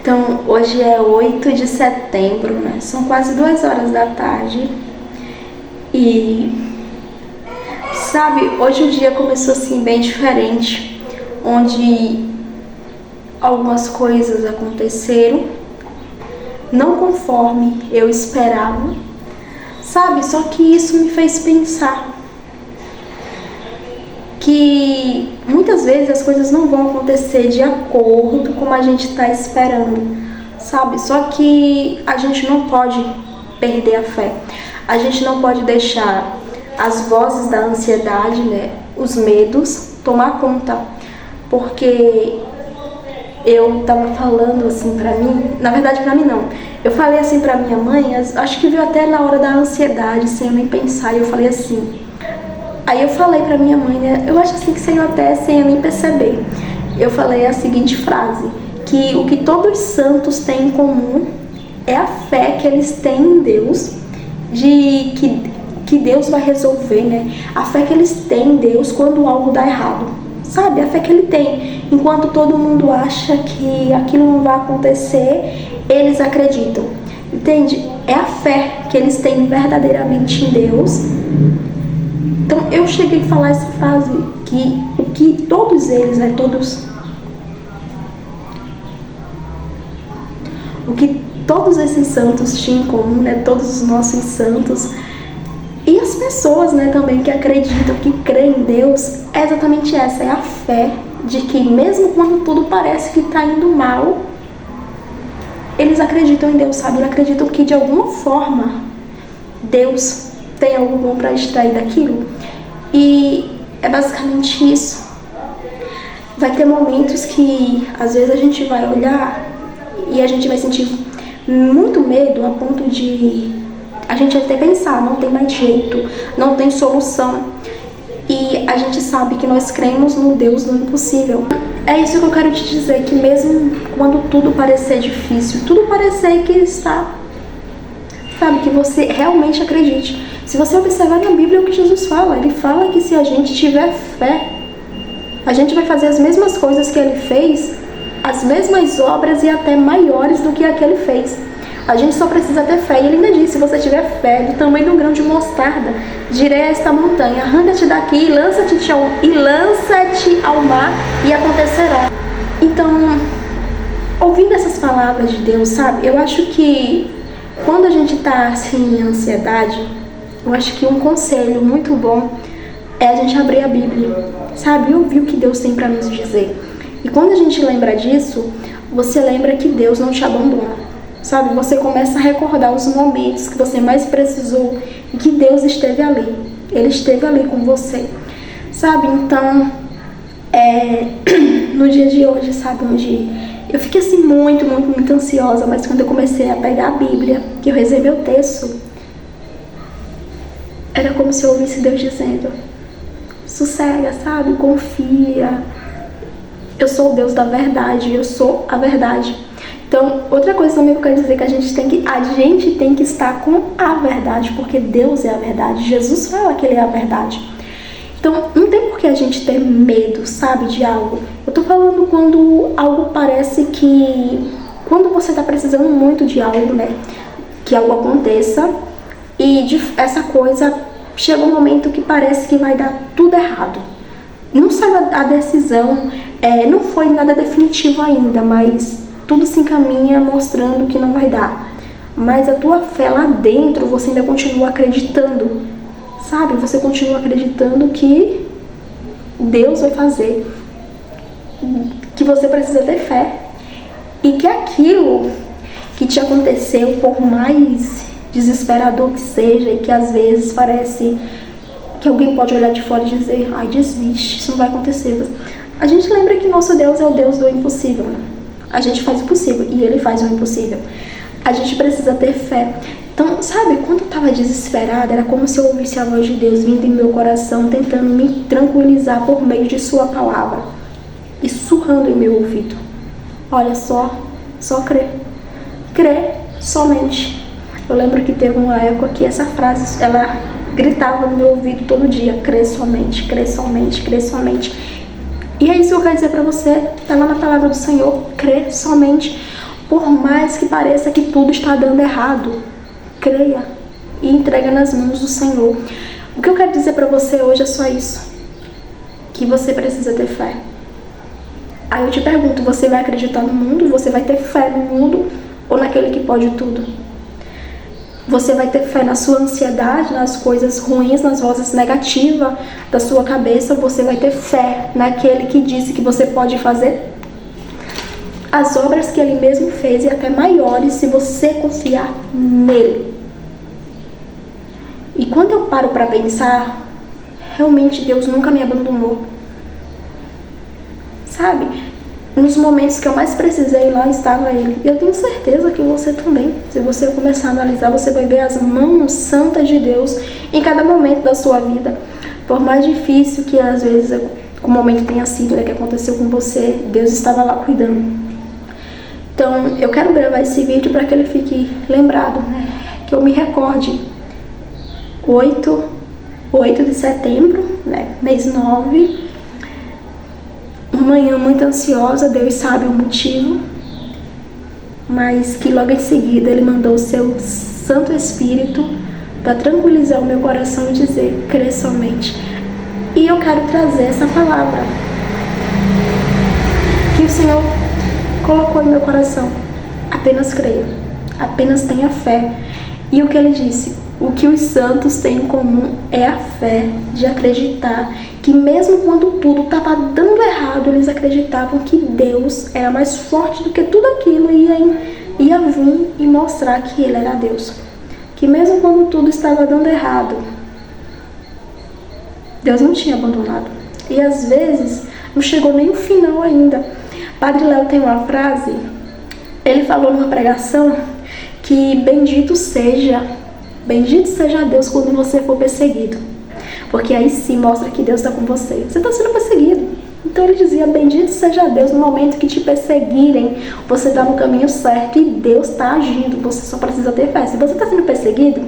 Então, hoje é 8 de setembro, né? São quase 2 horas da tarde. E, sabe, hoje o dia começou assim bem diferente, onde algumas coisas aconteceram, não conforme eu esperava, sabe? Só que isso me fez pensar que muitas vezes as coisas não vão acontecer de acordo com como a gente está esperando, sabe? Só que a gente não pode perder a fé. A gente não pode deixar as vozes da ansiedade, né, os medos, tomar conta. Porque eu tava falando assim pra mim, na verdade pra mim não, eu falei assim pra minha mãe, acho que veio até na hora da ansiedade, sem eu nem pensar, e eu falei assim. Aí eu falei pra minha mãe, né, eu acho assim que saiu até sem eu nem perceber. Eu falei a seguinte frase, que o que todos os santos têm em comum é a fé que eles têm em Deus, de que Deus vai resolver, né? A fé que eles têm em Deus quando algo dá errado, sabe? A fé que ele tem. Enquanto todo mundo acha que aquilo não vai acontecer, eles acreditam, entende? É a fé que eles têm verdadeiramente em Deus. Então eu cheguei a falar essa frase, que o que todos eles, né, o que todos esses santos tinham em comum, né, todos os nossos santos, e as pessoas, né, também que acreditam, que creem em Deus, é exatamente essa, é a fé de que mesmo quando tudo parece que está indo mal, eles acreditam em Deus, sabe? Eles acreditam que de alguma forma Deus tem algo bom para extrair daquilo. E é basicamente isso. Vai ter momentos que às vezes a gente vai olhar e a gente vai sentir muito medo a ponto de a gente até pensar, não tem mais jeito, não tem solução. E a gente sabe que nós cremos no Deus do impossível. É isso que eu quero te dizer, que mesmo quando tudo parecer difícil, tudo parecer que está, sabe, que você realmente acredite. Se você observar na Bíblia o que Jesus fala, ele fala que se a gente tiver fé, a gente vai fazer as mesmas coisas que ele fez, as mesmas obras e até maiores do que a que ele fez. A gente só precisa ter fé. E ele ainda disse, se você tiver fé do tamanho de um grão de mostarda, direi a esta montanha, arranca-te daqui e lança-te ao mar e acontecerá. Então, ouvindo essas palavras de Deus, sabe, eu acho que quando a gente está assim em ansiedade, eu acho que um conselho muito bom é a gente abrir a Bíblia, sabe, e ouvir o que Deus tem para nos dizer. E quando a gente lembra disso, você lembra que Deus não te abandona. Sabe, você começa a recordar os momentos que você mais precisou e que Deus esteve ali. Ele esteve ali com você. Sabe, então, no dia de hoje, sabe, onde eu fiquei assim muito ansiosa, mas quando eu comecei a pegar a Bíblia, que eu rezei meu texto, era como se eu ouvisse Deus dizendo, sossega, sabe, confia. Eu sou o Deus da verdade, eu sou a verdade. Então, outra coisa também que eu quero dizer é que a gente tem que estar com a verdade, porque Deus é a verdade. Jesus fala que Ele é a verdade. Então, não tem por que a gente ter medo, sabe, de algo. Eu tô falando quando algo parece que... Quando você tá precisando muito de algo, né, que algo aconteça, e essa coisa chega um momento que parece que vai dar tudo errado. Não saiu a decisão, não foi nada definitivo ainda, mas tudo se encaminha mostrando que não vai dar. Mas a tua fé lá dentro, você ainda continua acreditando, sabe? Você continua acreditando que Deus vai fazer, que você precisa ter fé. E que aquilo que te aconteceu, por mais desesperador que seja, e que às vezes parece que alguém pode olhar de fora e dizer, ai, desiste, isso não vai acontecer. A gente lembra que nosso Deus é o Deus do impossível, né? A gente faz o possível e Ele faz o impossível. A gente precisa ter fé. Então, sabe, quando eu estava desesperada, era como se eu ouvisse a voz de Deus vindo em meu coração, tentando me tranquilizar por meio de Sua palavra e sussurrando em meu ouvido. Olha só crer. Crer somente. Eu lembro que teve uma época que essa frase, ela gritava no meu ouvido todo dia, crer somente, crer somente, crer somente. E é isso que eu quero dizer pra você, tá lá na palavra do Senhor, crer somente. Por mais que pareça que tudo está dando errado, creia e entrega nas mãos do Senhor. O que eu quero dizer para você hoje é só isso, que você precisa ter fé. Aí eu te pergunto, você vai acreditar no mundo? Você vai ter fé no mundo ou naquele que pode tudo? Você vai ter fé na sua ansiedade, nas coisas ruins, nas vozes negativas da sua cabeça? Ou você vai ter fé naquele que disse que você pode fazer as obras que ele mesmo fez e até maiores se você confiar nele? E quando eu paro para pensar, realmente Deus nunca me abandonou. Sabe? Nos momentos que eu mais precisei, lá estava Ele. Eu tenho certeza que você também. Se você começar a analisar, você vai ver as mãos santas de Deus em cada momento da sua vida. Por mais difícil que às vezes o momento tenha sido, que aconteceu com você, Deus estava lá cuidando. Então, eu quero gravar esse vídeo para que ele fique lembrado, né? Que eu me recorde. 8 de setembro, né? Mês 9. Uma manhã muito ansiosa, Deus sabe o motivo, mas que logo em seguida Ele mandou o seu Santo Espírito para tranquilizar o meu coração e dizer, crê somente. E eu quero trazer essa palavra que o Senhor colocou em meu coração. Apenas creia, apenas tenha fé. E o que Ele disse? O que os santos têm em comum é a fé de acreditar que mesmo quando tudo estava dando errado, eles acreditavam que Deus era mais forte do que tudo aquilo e ia vir e mostrar que Ele era Deus. Que mesmo quando tudo estava dando errado, Deus não tinha abandonado. E às vezes não chegou nem o final ainda. Padre Léo tem uma frase, ele falou numa pregação que bendito seja Deus quando você for perseguido. Porque aí sim mostra que Deus está com você. Você está sendo perseguido. Então ele dizia, bendito seja Deus no momento que te perseguirem. Você está no caminho certo e Deus está agindo. Você só precisa ter fé. Se você está sendo perseguido,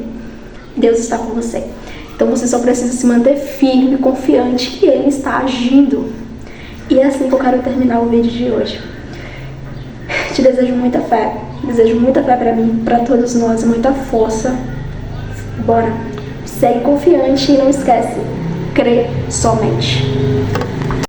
Deus está com você. Então você só precisa se manter firme, confiante que Ele está agindo. E é assim que eu quero terminar o vídeo de hoje. Te desejo muita fé. Desejo muita fé para mim, para todos nós, muita força. Bora. Segue confiante e não esquece, crê somente.